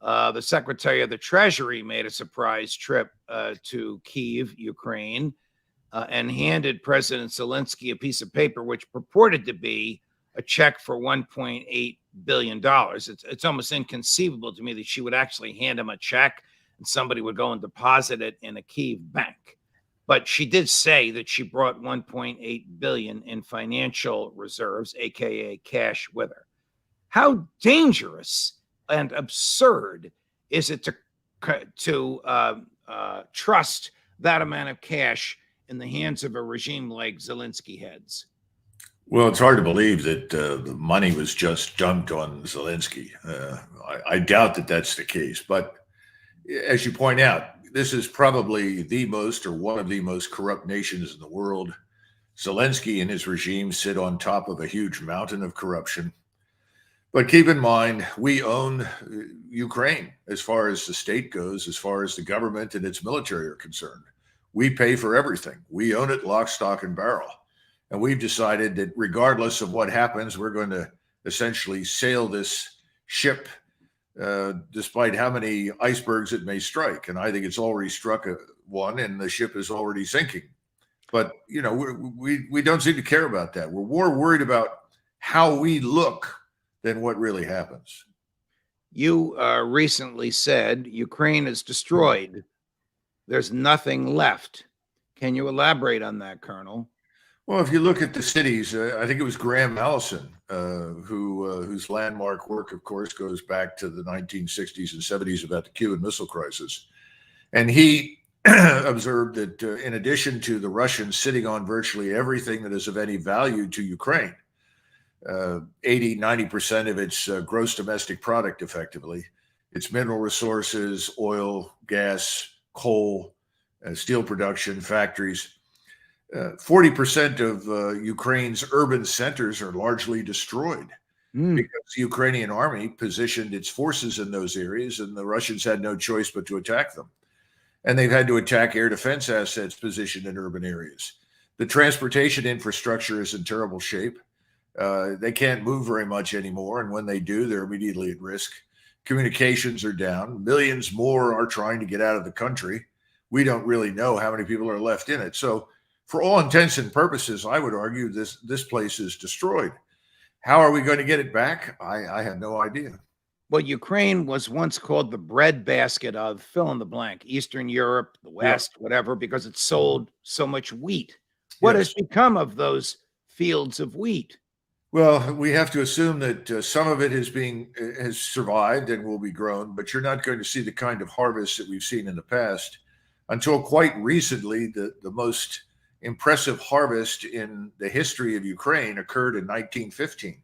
The Secretary of the Treasury made a surprise trip to Kyiv, Ukraine, and handed President Zelensky a piece of paper which purported to be a check for $1.8 billion. It's almost inconceivable to me that she would actually hand him a check and somebody would go and deposit it in a Kyiv bank. But she did say that she brought $1.8 billion in financial reserves, aka cash, with her. How dangerous and absurd is it to trust that amount of cash in the hands of a regime like Zelensky heads? Well, it's hard to believe that the money was just dumped on Zelensky. I doubt that that's the case. But as you point out, this is probably the most or one of the most corrupt nations in the world. Zelensky and his regime sit on top of a huge mountain of corruption. But keep in mind, we own Ukraine as far as the state goes, as far as the government and its military are concerned. We pay for everything. We own it lock, stock, and barrel. And we've decided that regardless of what happens, we're going to essentially sail this ship despite how many icebergs it may strike. And I think it's already struck one and the ship is already sinking. But, you know, we don't seem to care about that. We're more worried about how we look than what really happens. You recently said Ukraine is destroyed. There's nothing left. Can you elaborate on that, Colonel? Well, if you look at the cities, I think it was Graham Allison, whose landmark work, of course, goes back to the 1960s and 70s about the Cuban Missile Crisis. And he observed that in addition to the Russians sitting on virtually everything that is of any value to Ukraine, 80-90% of its gross domestic product, effectively, its mineral resources, oil, gas, coal, steel production, factories, 40% of Ukraine's urban centers are largely destroyed because the Ukrainian army positioned its forces in those areas and the Russians had no choice but to attack them. And they've had to attack air defense assets positioned in urban areas. The transportation infrastructure is in terrible shape. They can't move very much anymore. And when they do, they're immediately at risk. Communications are down. Millions more are trying to get out of the country. We don't really know how many people are left in it. So for all intents and purposes, I would argue this place is destroyed. How are we going to get it back? I have no idea. Well, Ukraine was once called the breadbasket of fill in the blank, Eastern Europe, the West, whatever, because it sold so much wheat. What has become of those fields of wheat? Well, we have to assume that some of it has survived and will be grown, but you're not going to see the kind of harvest that we've seen in the past. Until quite recently, the most impressive harvest in the history of Ukraine occurred in 1915.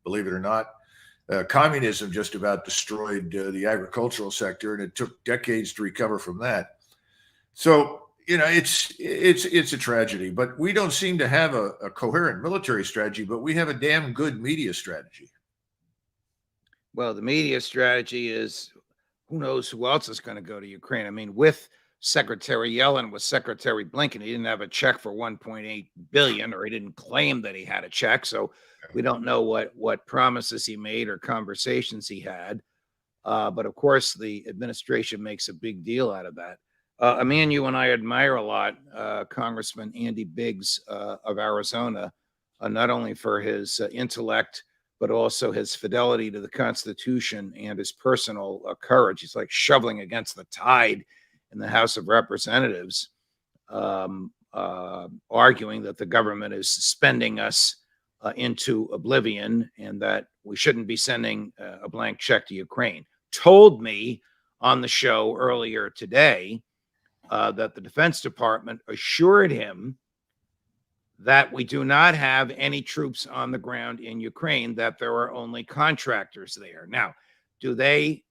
Believe it or not, communism just about destroyed the agricultural sector, and it took decades to recover from that. So, you know, it's a tragedy, but we don't seem to have a coherent military strategy, but we have a damn good media strategy. Well, the media strategy is who knows who else is going to go to Ukraine. I mean, with Secretary Yellen, with Secretary Blinken, he didn't have a check for $1.8 billion, or he didn't claim that he had a check. So we don't know what promises he made or conversations he had. But of course, the administration makes a big deal out of that. A man you and I admire a lot, Congressman Andy Biggs of Arizona, not only for his intellect, but also his fidelity to the Constitution and his personal courage. He's like shoveling against the tide in the House of Representatives, arguing that the government is suspending us into oblivion and that we shouldn't be sending a blank check to Ukraine. Told me on the show earlier today that the Defense Department assured him that we do not have any troops on the ground in Ukraine, that there are only contractors there. Now, do they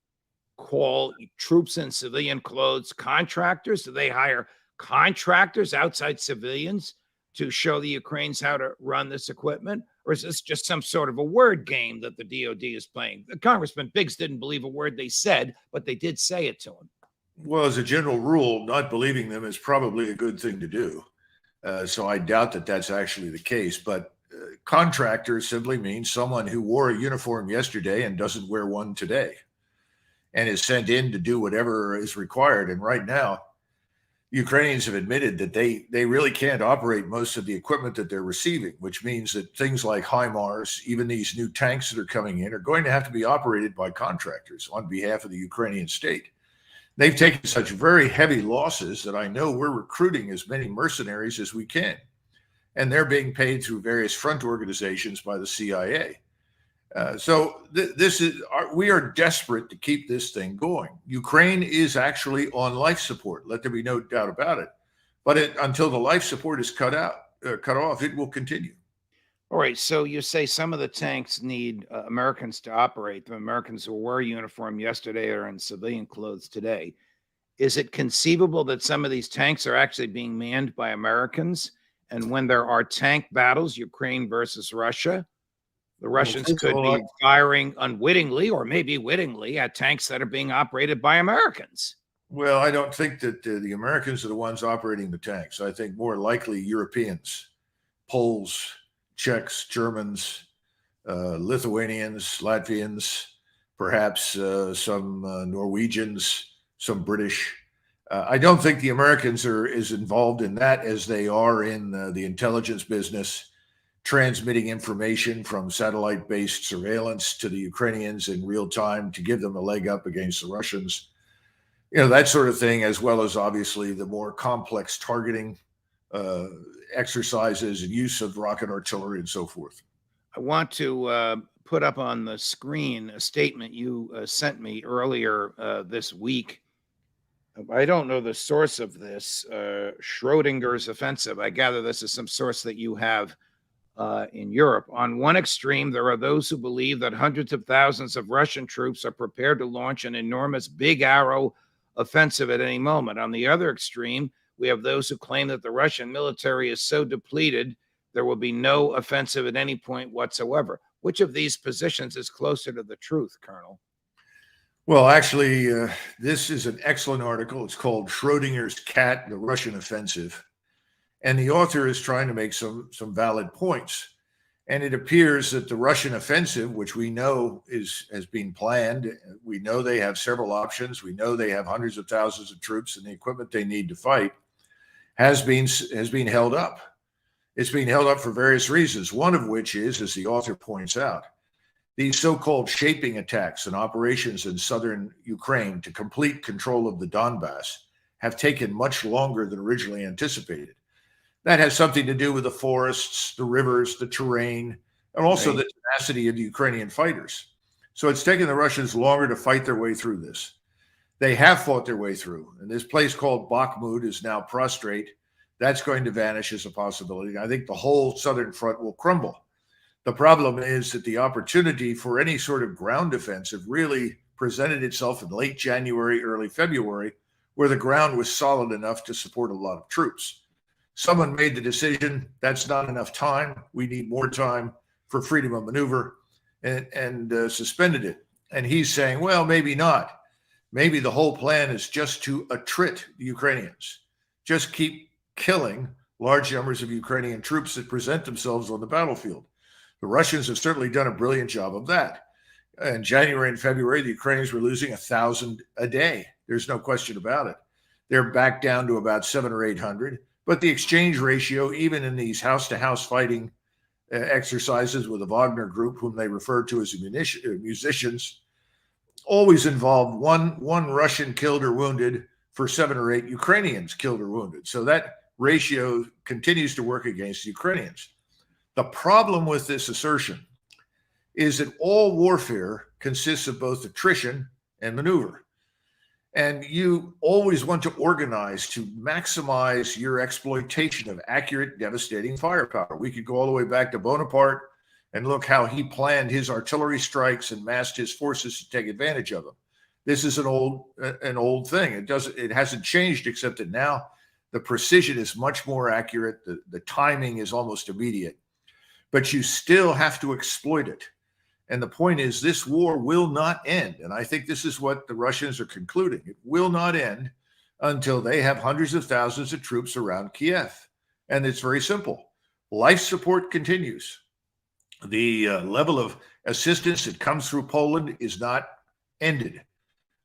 call troops in civilian clothes contractors? Do they hire contractors, outside civilians, to show the Ukrainians how to run this equipment? Or is this just some sort of a word game that the DOD is playing? Congressman Biggs didn't believe a word they said, but they did say it to him. Well, as a general rule, not believing them is probably a good thing to do. So I doubt that that's actually the case. But contractor simply means someone who wore a uniform yesterday and doesn't wear one today. and is sent in to do whatever is required. And right now, Ukrainians have admitted that they really can't operate most of the equipment that they're receiving, which means that things like HIMARS, even these new tanks that are coming in, are going to have to be operated by contractors on behalf of the Ukrainian state. They've taken such very heavy losses that I know we're recruiting as many mercenaries as we can. And they're being paid through various front organizations by the CIA. We are desperate to keep this thing going. Ukraine is actually on life support. Let there be no doubt about it. But until the life support is cut off, it will continue. All right. So you say some of the tanks need Americans to operate. The Americans who wore uniform yesterday are in civilian clothes today. Is it conceivable that some of these tanks are actually being manned by Americans? And when there are tank battles, Ukraine versus Russia, the Russians could be firing unwittingly or maybe wittingly at tanks that are being operated by Americans. Well, I don't think that the Americans are the ones operating the tanks. I think more likely Europeans, Poles, Czechs, Germans, Lithuanians, Latvians, perhaps some Norwegians, some British. I don't think the Americans are as involved in that as they are in the intelligence business, transmitting information from satellite-based surveillance to the Ukrainians in real time to give them a leg up against the Russians. That sort of thing, as well as obviously the more complex targeting exercises and use of rocket artillery and so forth. I want to put up on the screen a statement you sent me earlier this week. I don't know the source of this, Schrodinger's offensive. I gather this is some source that you have in Europe. On one extreme, there are those who believe that hundreds of thousands of Russian troops are prepared to launch an enormous Big Arrow offensive at any moment. On the other extreme, we have those who claim that the Russian military is so depleted, there will be no offensive at any point whatsoever. Which of these positions is closer to the truth, Colonel? Well, actually, this is an excellent article. It's called Schrodinger's Cat, the Russian Offensive. And the author is trying to make some valid points. And it appears that the Russian offensive, which we know has been planned, we know they have several options. We know they have hundreds of thousands of troops and the equipment they need to fight, has been held up. It's being held up for various reasons, one of which is, as the author points out, these so-called shaping attacks and operations in southern Ukraine to complete control of the Donbass have taken much longer than originally anticipated. That has something to do with the forests, the rivers, the terrain, and also the tenacity of the Ukrainian fighters. So it's taken the Russians longer to fight their way through this. They have fought their way through, and this place called Bakhmut is now prostrate. That's going to vanish as a possibility. I think the whole southern front will crumble. The problem is that the opportunity for any sort of ground offensive really presented itself in late January, early February, where the ground was solid enough to support a lot of troops. Someone made the decision, that's not enough time. We need more time for freedom of maneuver, and suspended it. And he's saying, well, maybe not. Maybe the whole plan is just to attrit the Ukrainians. Just keep killing large numbers of Ukrainian troops that present themselves on the battlefield. The Russians have certainly done a brilliant job of that. In January and February, the Ukrainians were losing 1,000 a day. There's no question about it. They're back down to about 700 or 800. But the exchange ratio, even in these house-to-house fighting exercises with the Wagner group, whom they refer to as musicians, always involved one Russian killed or wounded for 7 or 8 Ukrainians killed or wounded. So that ratio continues to work against the Ukrainians. The problem with this assertion is that all warfare consists of both attrition and maneuver. And you always want to organize to maximize your exploitation of accurate, devastating firepower. We could go all the way back to Bonaparte and look how he planned his artillery strikes and massed his forces to take advantage of them. This is an old thing. It hasn't changed, except that now the precision is much more accurate. The timing is almost immediate. But you still have to exploit it. And the point is, this war will not end. And I think this is what the Russians are concluding. It will not end until they have hundreds of thousands of troops around Kiev. And it's very simple. Life support continues. The level of assistance that comes through Poland is not ended.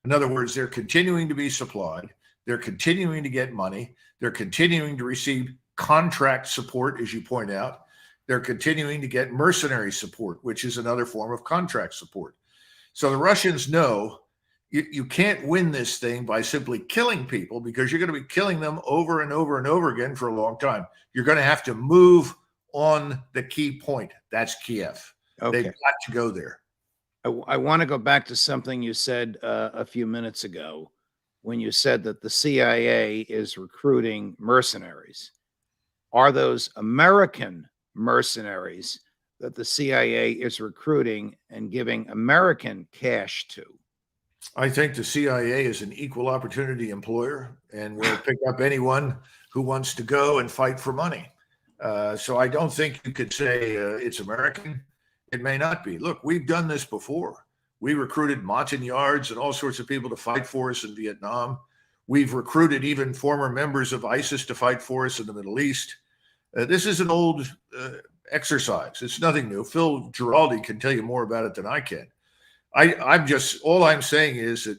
In other words, they're continuing to be supplied. They're continuing to get money. They're continuing to receive contract support, as you point out. They're continuing to get mercenary support, which is another form of contract support. So the Russians know you can't win this thing by simply killing people, because you're going to be killing them over and over and over again for a long time. You're going to have to move on the key point. That's Kiev. Okay. They've got to go there. I want to go back to something you said a few minutes ago when you said that the CIA is recruiting mercenaries. Are those American mercenaries that the CIA is recruiting and giving American cash to? I think the CIA is an equal opportunity employer and will pick up anyone who wants to go and fight for money. So I don't think you could say it's American. It may not be. Look, we've done this before. We recruited Montagnards and all sorts of people to fight for us in Vietnam. We've recruited even former members of ISIS to fight for us in the Middle East. This is an old exercise. It's nothing new. Phil Giraldi can tell you more about it than I can. All I'm saying is that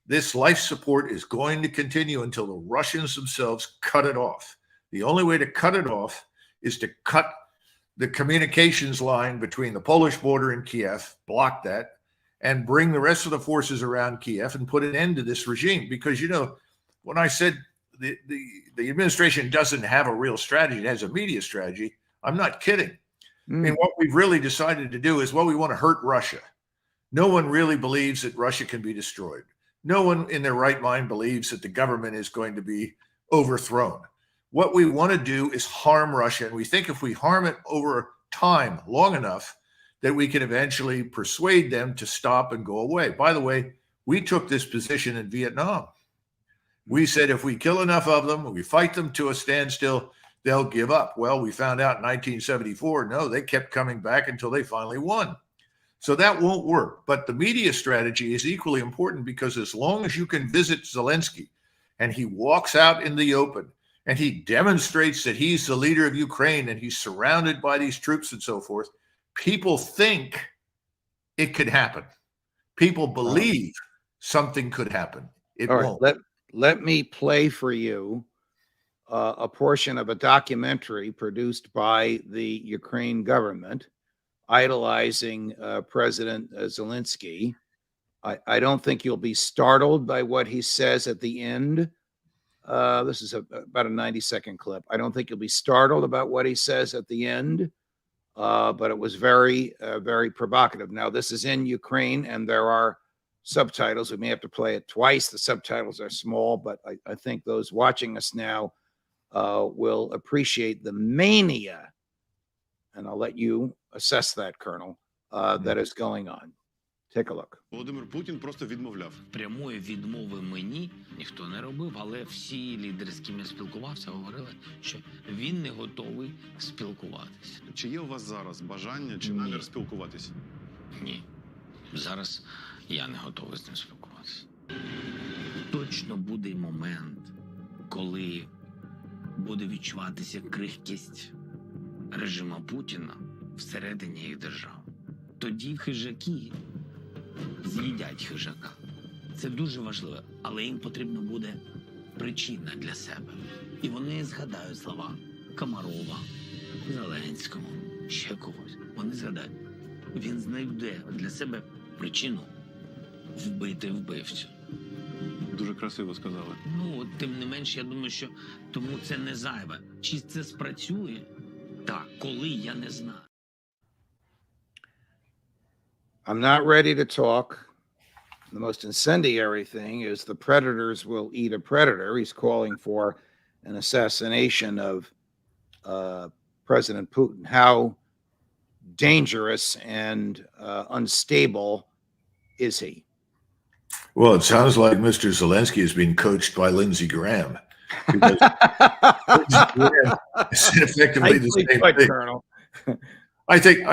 this life support is going to continue until the Russians themselves cut it off. The only way to cut it off is to cut the communications line between the Polish border and Kiev, block that, and bring the rest of the forces around Kiev and put an end to this regime. Because, you know, when I said the administration doesn't have a real strategy, it has a media strategy, I'm not kidding. I mean, what we've really decided to do is, well, we want to hurt Russia. No one really believes that Russia can be destroyed. No one in their right mind believes that the government is going to be overthrown. What we want to do is harm Russia. And we think if we harm it over time, long enough, that we can eventually persuade them to stop and go away. By the way, we took this position in Vietnam. We said if we kill enough of them, we fight them to a standstill, they'll give up. Well, we found out in 1974, no, they kept coming back until they finally won. So that won't work. But the media strategy is equally important, because as long as you can visit Zelensky and he walks out in the open and he demonstrates that he's the leader of Ukraine and he's surrounded by these troops and so forth, people think it could happen. People believe something could happen. It won't. Let me play for you a portion of a documentary produced by the Ukraine government idolizing President Zelensky. I don't think you'll be startled by what he says at the end. This is about a 90-second clip. I don't think you'll be startled about what he says at the end, but it was very, very provocative. Now, this is in Ukraine, and there are subtitles. We may have to play it twice. The subtitles are small, but I think those watching us now will appreciate the mania, and I'll let you assess that, Colonel, that is going on. Take a look. Володимир Путін просто відмовляв. Прямої відмови мені ніхто не робив, але всі лідери, з ким я спілкувався, говорили, що він не готовий спілкуватися. Чи є у вас зараз бажання чи намір спілкуватися? Ні. Зараз я не готовий з ним спілкуватися. Точно буде момент, коли буде відчуватися крихкість режиму Путіна всередині їх держав. Тоді хижаки з'їдять хижака. Це дуже важливо, але їм потрібна буде причина для себе. І вони згадають слова Комарова, Зеленського, ще когось. Вони згадають. Він знайде для себе причину вбити вбивцю. Дуже красиво сказали. Ну, тим не менш, я думаю, що тому це не зайве. Чи це спрацює? Так, коли, я не знаю. I'm not ready to talk. The most incendiary thing is the predators will eat a predator. He's calling for an assassination of President Putin. How dangerous and unstable is he? Well, it sounds like Mr. Zelensky is being coached by Lindsey Graham. Because Lindsey Graham said effectively the same thing. Colonel. I think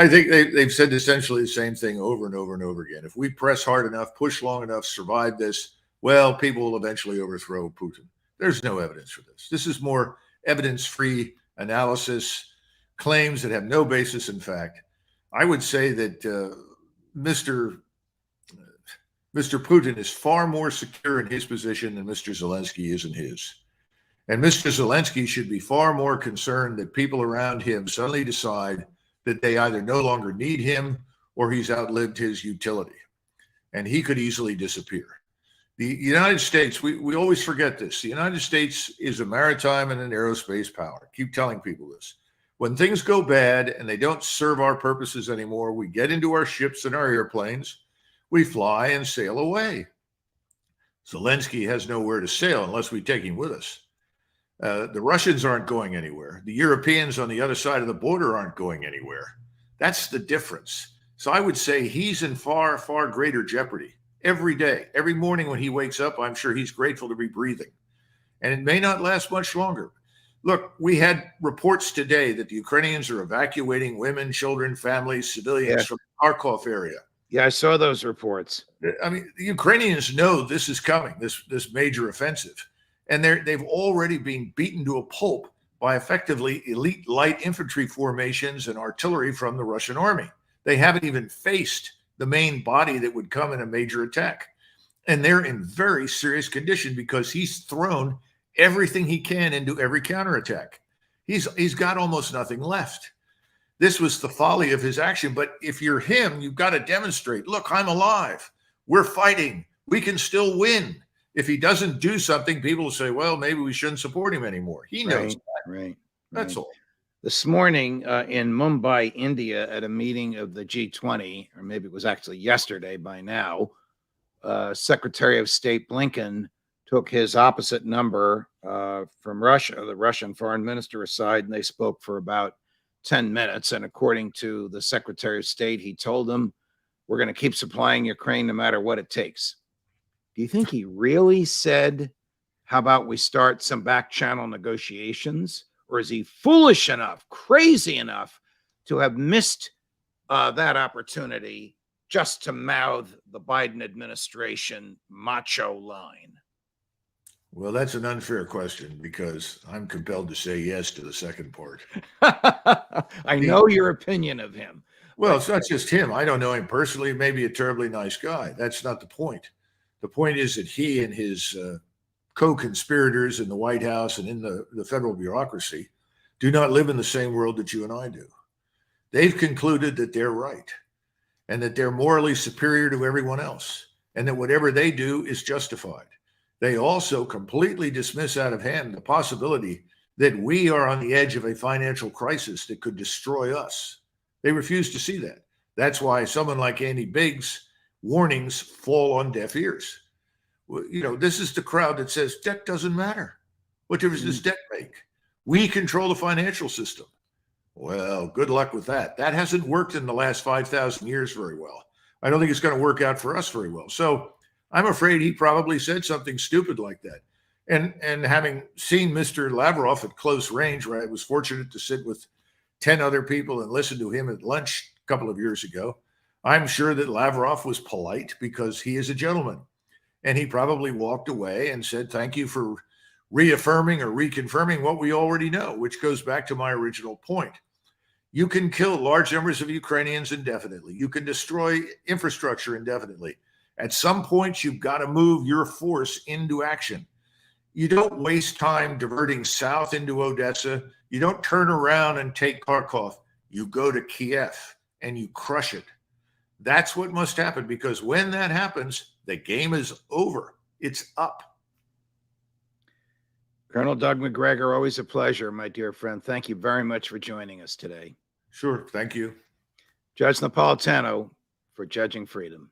they've said essentially the same thing over and over and over again. If we press hard enough, push long enough, survive this, well, people will eventually overthrow Putin. There's no evidence for this. This is more evidence-free analysis, claims that have no basis in fact. I would say that Mr. Mr. Putin is far more secure in his position than Mr. Zelensky is in his. And Mr. Zelensky should be far more concerned that people around him suddenly decide that they either no longer need him or he's outlived his utility. And he could easily disappear. The United States, we always forget this. The United States is a maritime and an aerospace power. Keep telling people this. When things go bad and they don't serve our purposes anymore, we get into our ships and our airplanes, we fly and sail away. Zelensky has nowhere to sail unless we take him with us. The Russians aren't going anywhere. The Europeans on the other side of the border aren't going anywhere. That's the difference. So I would say he's in far, far greater jeopardy every day. Every morning when he wakes up, I'm sure he's grateful to be breathing. And it may not last much longer. Look, we had reports today that the Ukrainians are evacuating women, children, families, civilians from the Kharkov area. Yeah, I saw those reports. I mean, the Ukrainians know this is coming, this major offensive. And they've already been beaten to a pulp by effectively elite light infantry formations and artillery from the Russian army. They haven't even faced the main body that would come in a major attack. And they're in very serious condition because he's thrown everything he can into every counterattack. He's got almost nothing left. This was the folly of his action. But if you're him, you've got to demonstrate, look, I'm alive. We're fighting. We can still win. If he doesn't do something, people will say, well, maybe we shouldn't support him anymore. He knows that. Right. That's all. This morning in Mumbai, India, at a meeting of the G20, or maybe it was actually yesterday by now, Secretary of State Blinken took his opposite number from Russia, the Russian foreign minister, aside, and they spoke for about 10 minutes. And according to the Secretary of State, he told them, we're going to keep supplying Ukraine no matter what it takes. Do you think he really said, how about we start some back channel negotiations? Or is he foolish enough, crazy enough to have missed that opportunity just to mouth the Biden administration macho line? Well, that's an unfair question because I'm compelled to say yes to the second part. I know your opinion of him. Well, it's not just him. I don't know him personally. Maybe a terribly nice guy. That's not the point. The point is that he and his co-conspirators in the White House and in the federal bureaucracy do not live in the same world that you and I do. They've concluded that they're right and that they're morally superior to everyone else and that whatever they do is justified. They also completely dismiss out of hand the possibility that we are on the edge of a financial crisis that could destroy us. They refuse to see that. That's why someone like Andy Biggs' warnings fall on deaf ears. You know, this is the crowd that says debt doesn't matter. What difference does debt make? We control the financial system. Well, good luck with that. That hasn't worked in the last 5,000 years very well. I don't think it's going to work out for us very well. So I'm afraid he probably said something stupid like that. And having seen Mr. Lavrov at close range, where I was fortunate to sit with 10 other people and listen to him at lunch a couple of years ago, I'm sure that Lavrov was polite because he is a gentleman. And he probably walked away and said, thank you for reaffirming or reconfirming what we already know, which goes back to my original point. You can kill large numbers of Ukrainians indefinitely. You can destroy infrastructure indefinitely. At some point, you've got to move your force into action. You don't waste time diverting south into Odessa. You don't turn around and take Kharkov. You go to Kiev and you crush it. That's what must happen, because when that happens, the game is over. It's up. Colonel Doug Macgregor, always a pleasure, my dear friend. Thank you very much for joining us today. Sure. Thank you. Judge Napolitano for Judging Freedom.